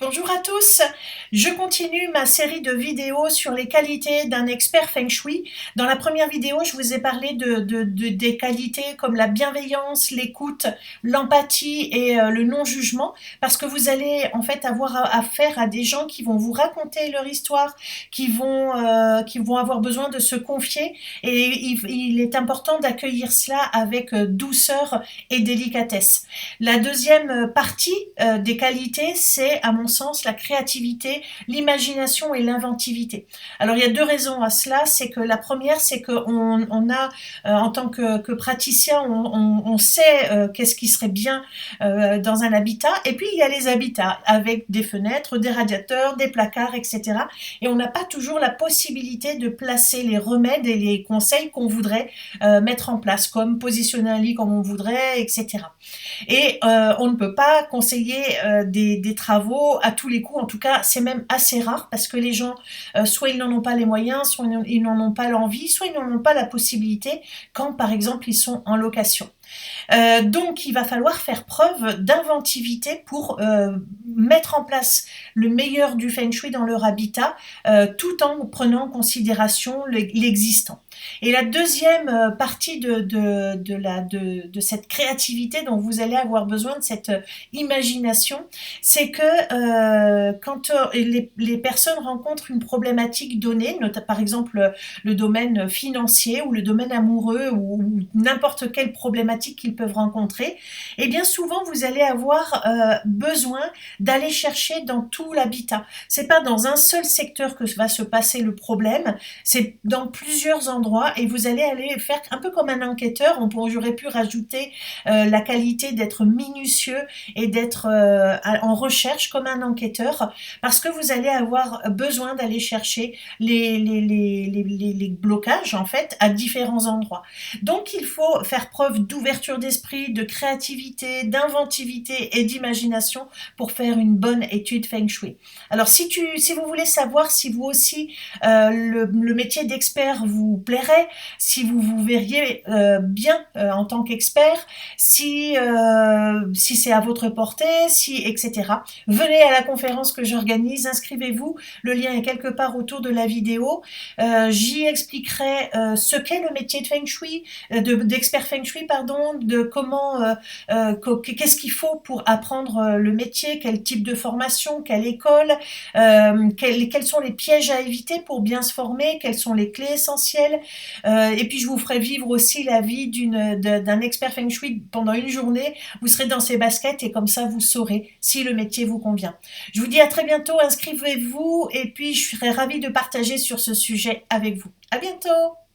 Bonjour à tous, je continue ma série de vidéos sur les qualités d'un expert Feng Shui. Dans la première vidéo, je vous ai parlé des qualités comme la bienveillance, l'écoute, l'empathie et le non-jugement, parce que vous allez en fait avoir affaire à des gens qui vont vous raconter leur histoire, qui vont avoir besoin de se confier, et il est important d'accueillir cela avec douceur et délicatesse. La deuxième partie des qualités, c'est à mon sens la créativité, l'imagination et l'inventivité. Alors il y a deux raisons à cela, c'est que la première, c'est qu'on a en tant que praticien, on sait qu'est-ce qui serait bien dans un habitat, et puis il y a les habitats avec des fenêtres, des radiateurs, des placards, etc. Et on n'a pas toujours la possibilité de placer les remèdes et les conseils qu'on voudrait mettre en place, comme positionner un lit comme on voudrait, etc. Et on ne peut pas conseiller des travaux à tous les coups, en tout cas c'est même assez rare parce que les gens, soit ils n'en ont pas les moyens, soit ils n'en ont pas l'envie, soit ils n'en ont pas la possibilité quand par exemple ils sont en location. Donc il va falloir faire preuve d'inventivité pour mettre en place le meilleur du Feng Shui dans leur habitat, tout en prenant en considération l'existant. Et la deuxième partie de cette créativité dont vous allez avoir besoin, de cette imagination, c'est que quand les personnes rencontrent une problématique donnée, par exemple le domaine financier ou le domaine amoureux ou n'importe quelle problématique qu'ils peuvent rencontrer, et bien souvent vous allez avoir besoin d'aller chercher dans tout l'habitat. C'est pas dans un seul secteur que va se passer le problème, c'est dans plusieurs endroits et vous allez aller faire un peu comme un enquêteur. J'aurais pu rajouter la qualité d'être minutieux et d'être en recherche comme un enquêteur, parce que vous allez avoir besoin d'aller chercher les blocages en fait à différents endroits. Donc il faut faire preuve d'ouverture d'esprit, de créativité, d'inventivité et d'imagination pour faire une bonne étude Feng Shui. Alors si vous voulez savoir si vous aussi le métier d'expert vous plairait, si vous vous verriez bien en tant qu'expert, si c'est à votre portée, etc. Venez à la conférence que j'organise, inscrivez-vous, le lien est quelque part autour de la vidéo. J'y expliquerai ce qu'est le métier de Feng Shui, d'expert Feng Shui, pardon, de comment, qu'est-ce qu'il faut pour apprendre le métier, quel type de formation, quelle école, quels sont les pièges à éviter pour bien se former, quelles sont les clés essentielles, et puis je vous ferai vivre aussi la vie d'un expert Feng Shui pendant une journée. Vous serez dans ses baskets et comme ça vous saurez si le métier vous convient. Je vous dis à très bientôt, inscrivez-vous et puis je serai ravie de partager sur ce sujet avec vous. À bientôt!